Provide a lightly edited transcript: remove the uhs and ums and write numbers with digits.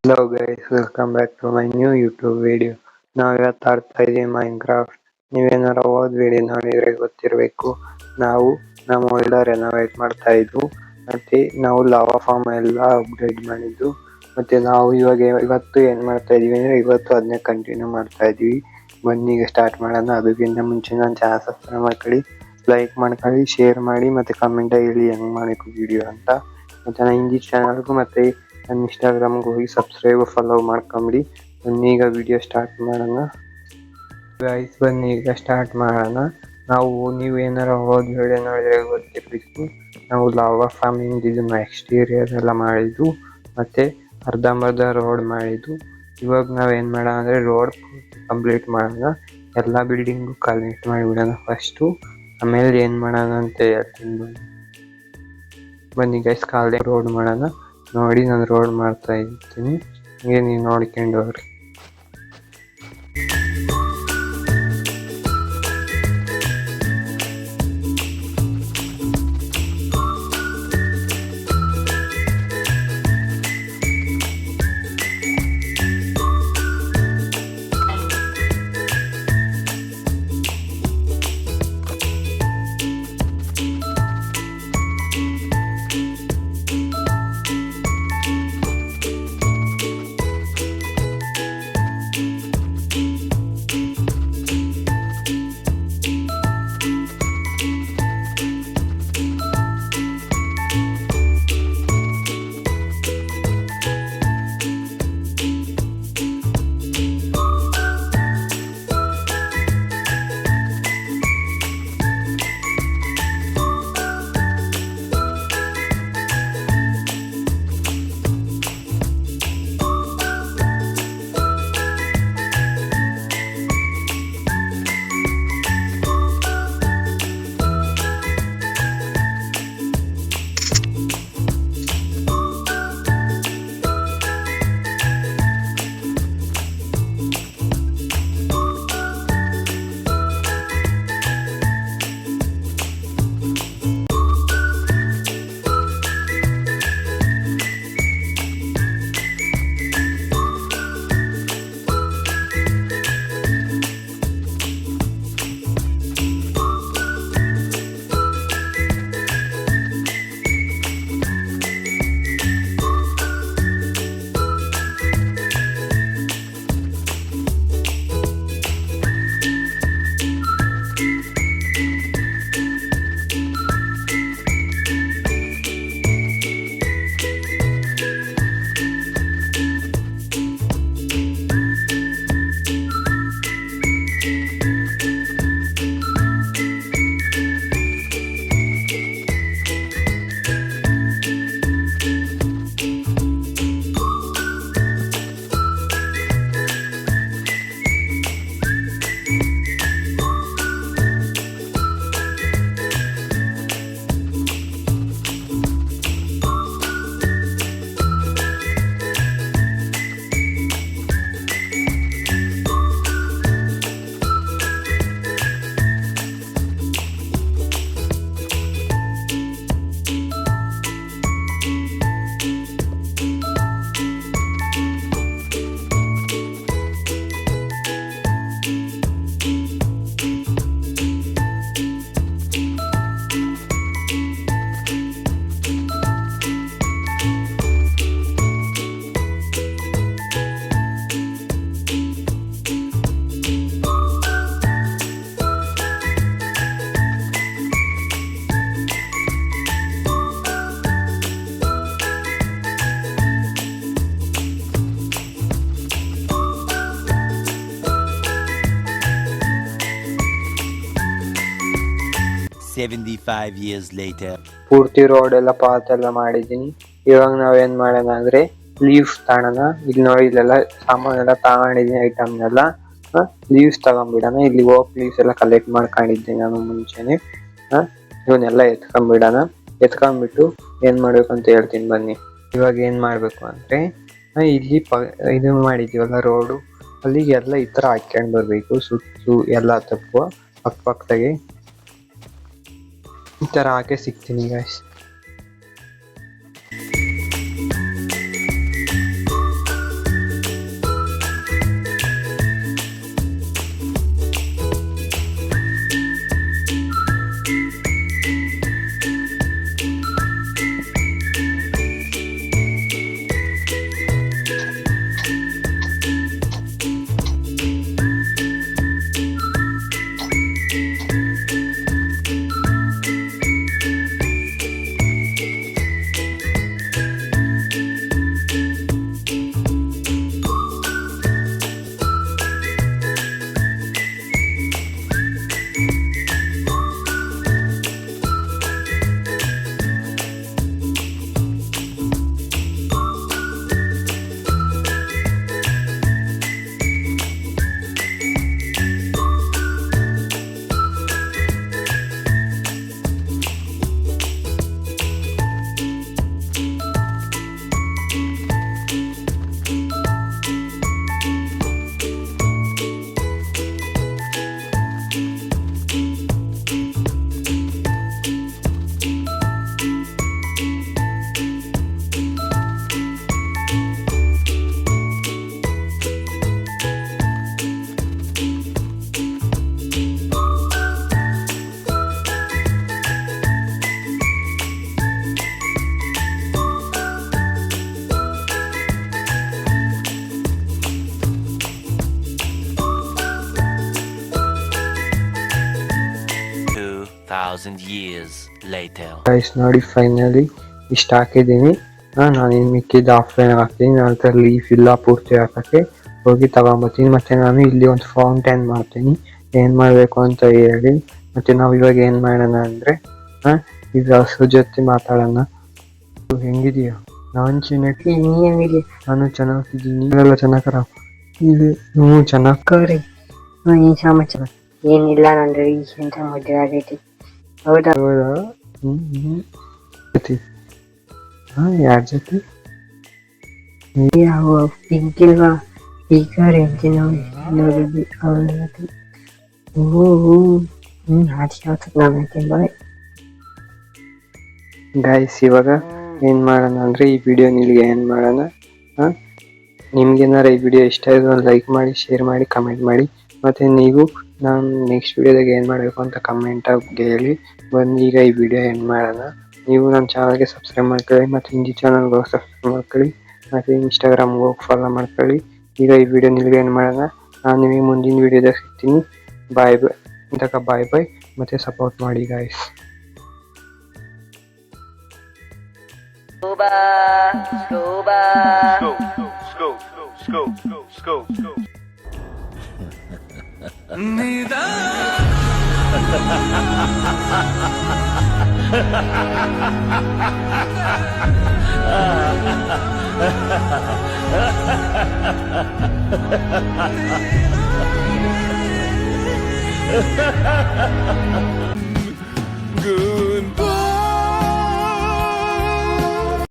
Hello guys, welcome back to my new YouTube video. ನಾವು ಇವತ್ತು ಆಡ್ತಾ ಇದೀವಿ ಮೈನ್ಕ್ರಾಫ್ಟ್. ನೀವೇನಾರ ಹೋದ್ ವಿಡಿಯೋ ನೋಡಿದ್ರೆ ಗೊತ್ತಿರಬೇಕು. ನಾವು ನಮ್ಮ ಎಲ್ಲ ರೆನೋವೇಟ್ ಮಾಡ್ತಾ ಇದ್ವು. ಮತ್ತೆ ನಾವು ಲಾವಾ ಫಾರ್ಮ್ ಎಲ್ಲ ಅಪ್ಗ್ರೇಡ್ ಮಾಡಿದ್ದು. ಮತ್ತೆ ನಾವು ಇವತ್ತು ಏನ್ ಮಾಡ್ತಾ ಇದೀವಿ ಅಂದ್ರೆ ಇವತ್ತು ಅದನ್ನೇ ಕಂಟಿನ್ಯೂ ಮಾಡ್ತಾ ಇದೀವಿ. ಬನ್ನಿ ಈಗ ಸ್ಟಾರ್ಟ್ ಮಾಡೋಣ. ಅದಕ್ಕಿಂತ ಮುಂಚೆ ನನ್ನ ಚಾನಲ್ ಸಬ್ಸ್ಕ್ರೈಬ್ ಮಾಡ್ಕೊಳ್ಳಿ, ಲೈಕ್ ಮಾಡ್ಕೊಳ್ಳಿ, ಶೇರ್ ಮಾಡಿ ಮತ್ತೆ ಕಮೆಂಟ್ ಹೇಳಿ ಹೆಂಗ್ ಮಾಡಬೇಕು ವಿಡಿಯೋ ಅಂತ. ಮತ್ತೆ ನನ್ನ ಹಿಂದಿ ಚಾನಲ್ಗೂ ಮತ್ತೆ ನನ್ನ ಇನ್ಸ್ಟಾಗ್ರಾಮ್ಗೆ ಹೋಗಿ ಸಬ್ಸ್ಕ್ರೈಬ್ ಫಾಲೋ ಮಾಡ್ಕೊಂಬಿಡಿ. ಬನ್ನಿ ಈಗ ವಿಡಿಯೋ ಸ್ಟಾರ್ಟ್ ಮಾಡೋಣ. ಗೈಸ್ ಬನ್ನಿ ಈಗ ಸ್ಟಾರ್ಟ್ ಮಾಡೋಣ. ನೀವು ಏನಾರ ಹೋದ್ ವಿಡಿಯೋ ನೋಡಿದ್ರೆ ಗೊತ್ತಿರಬೇಕು. ನಾವು ಲಾವಾ ಫಾರ್ಮಿಂಗ್ ಇದನ್ನ ಎಕ್ಸ್ಟೀರಿಯರ್ ಎಲ್ಲ ಮಾಡಿದ್ದು ಮತ್ತೆ ಅರ್ಧಂಬರ್ಧ ರೋಡ್ ಮಾಡಿದ್ದು. ಇವಾಗ ನಾವೇನು ಮಾಡೋಣ ಅಂದರೆ ರೋಡ್ ಕಂಪ್ಲೀಟ್ ಮಾಡೋಣ. ಎಲ್ಲ ಬಿಲ್ಡಿಂಗು ಕನೆಕ್ಟ್ ಮಾಡಿಬಿಡೋಣ ಫಸ್ಟು, ಆಮೇಲೆ ಏನು ಮಾಡೋಣ ಅಂತ ಹೇಳ್ತೀನಿ. ಬನ್ನಿ ಗೈಸ್ ಕಾಲೇ ರೋಡ್ ಮಾಡೋಣ. ನೋಡಿ ನಾನು ರೋಡ್ ಮಾಡ್ತಾ ಇರ್ತೀನಿ, ಹಂಗೆ ನೀವು ನೋಡ್ಕೊಂಡು ಹೋಗ್ರಿ. years later. ಪೂರ್ತಿ ರೋಡ್ ಎಲ್ಲ ಪಾತ್ ಎಲ್ಲ ಮಾಡಿದ್ದೀನಿ. ಇವಾಗ ನಾವೇನ್ ಮಾಡೋಣ ಅಂದ್ರೆ ಲೀವ್ಸ್ ತಗೋಣ. ಇಲ್ಲಿ ನೋಡಿ ಇಲ್ಲೆಲ್ಲ ಸಾಮಾನೆಲ್ಲ ತಗೊಂಡಿದ್ದೀನಿ, ಐಟಮ್ನೆಲ್ಲ ಲೀವ್ಸ್ ತಗೊಂಡ್ಬಿಡೋಣ. ಇಲ್ಲಿ ಹೋಗ್ ಲೀವ್ಸ್ ಎಲ್ಲ ಕಲೆಕ್ಟ್ ಮಾಡ್ಕೊಂಡಿದ್ದೆ ನಾನು ಮುಂಚೆನೆ. ಇವನ್ನೆಲ್ಲ ಎತ್ಕೊಂಡ್ಬಿಟ್ಟು ಏನ್ ಮಾಡ್ಬೇಕು ಅಂತ ಹೇಳ್ತೀನಿ ಬನ್ನಿ. ಇವಾಗ ಏನ್ ಮಾಡ್ಬೇಕು ಅಂದ್ರೆ ಇಲ್ಲಿ ಇದು ಮಾಡಿದೀವಲ್ಲ ರೋಡು, ಅಲ್ಲಿಗೆ ಎಲ್ಲ ಈ ತರ ಹಾಕ್ಕೊಂಡ್ ಬರ್ಬೇಕು. ಸುತ್ತು ಎಲ್ಲ ತಪ್ಪು ಪಕ್ಕದಾಗೆ ಈ ತರ ಹಾಕಿ ಸಿಗ್ತೀನಿ ಗಾಯ್ಸ್. 2,000 years later. ಗೈಸ್ ನೋಡಿ ಫೈನಲಿ ಇಷ್ಟು ಹಾಕಿದ್ದೀನಿ. ನಾನು ಇನ್ನು ಮಿಕ್ಕಿದ್ದು ಆಫ್ಲೈನ್ ಹಾಕ್ತೀನಿ. ನನ್ನ ಹತ್ರ ಲೀಫ್ ಇಲ್ಲ ಪೂರ್ತಿ ಹಾಕೋಕ್ಕೆ, ಹೋಗಿ ತಗೊಂಬರ್ತೀನಿ. ಮತ್ತು ನಾನು ಇಲ್ಲಿ ಒಂದು ಫೌಂಟೇನ್ ಮಾಡ್ತೀನಿ. ಏನು ಮಾಡಬೇಕು ಅಂತ ಹೇಳಿ. ಮತ್ತು ನಾವು ಇವಾಗ ಏನು ಮಾಡೋಣ ಅಂದರೆ ಈಗ ಹಸು ಜೊತೆ ಮಾತಾಡೋಣ. ಹೆಂಗಿದೆಯಾ? ನಾನು ಚೆನ್ನಾಗಿ, ನೀ ಹೆಂಗಿದ್ಯಾ? ನಾನು ಚೆನ್ನಾಗಿದ್ದೀನಿ. ನೀವೆಲ್ಲ ಚೆನ್ನಾಗರ? ಇದು ಚೆನ್ನಾಗಿ. ಏನ್ ಸಮಾಚಾರ? ಏನಿಲ್ಲ, ನಾನು ರೀಸೆಂಟ್ ಮದುವೆ ಆಗೈತಿ. ಹೌದಾ? ಹೌದಾ? ಯಾರ ಜೊತೆ? ಯಾವ ಪಿಂಕ್ ಇಲ್ವಾ? ಸ್ಪೀಕರ್ ಎಂಜಿನ್ ನೋಡಿದ್ವಿ ಅವಳ ಜೊತೆ. ಬಾಯ್ ಗೈಸ್ ಇವಾಗ ಏನು ಮಾಡೋಣ ಅಂದರೆ ಈ ವಿಡಿಯೋ ನಿಮಗೆ ಏನು ಮಾಡೋಣ. ನಿಮ್ಗೇನಾರ ಈ ವಿಡಿಯೋ ಇಷ್ಟ ಆಯಿತು ಒಂದು ಲೈಕ್ ಮಾಡಿ, ಶೇರ್ ಮಾಡಿ, ಕಮೆಂಟ್ ಮಾಡಿ. ಮತ್ತು ನೀವು ನಾನು ನೆಕ್ಸ್ಟ್ ವಿಡಿಯೋದಾಗ ಏನು ಮಾಡಬೇಕು ಅಂತ ಕಮೆಂಟಾಗಿ ಹೇಳಿ. ಬಂದು ಈಗ ಈ ವಿಡಿಯೋ ಏನು ಮಾಡೋಣ. ನೀವು ನನ್ನ ಚಾನಲ್ಗೆ ಸಬ್ಸ್ಕ್ರೈಬ್ ಮಾಡ್ಕೊಳ್ಳಿ, ಮತ್ತು ಹಿಂದಿ ಚಾನಲ್ಗೆ ಹೋಗಿ ಸಬ್ಸ್ಕ್ರೈಬ್ ಮಾಡ್ಕೊಳ್ಳಿ, ಮತ್ತು ಇನ್ಸ್ಟಾಗ್ರಾಮ್ಗೆ ಹೋಗಿ ಫಾಲೋ ಮಾಡ್ಕೊಳ್ಳಿ. ಈಗ ಈ ವಿಡಿಯೋ ನಿಮಗೆ ಏನು ಮಾಡೋಣ. ನಾನು ನಿಮಗೆ ಮುಂದಿನ ವಿಡಿಯೋದಾಗ ಸಿಗ್ತೀನಿ. ಬಾಯ್ ಬಾಯ್ ಇಂತಕ ಬಾಯ್ ಬಾಯ್. ಮತ್ತು ಸಪೋರ್ಟ್ ಮಾಡಿ guys. Ha ha ha ha!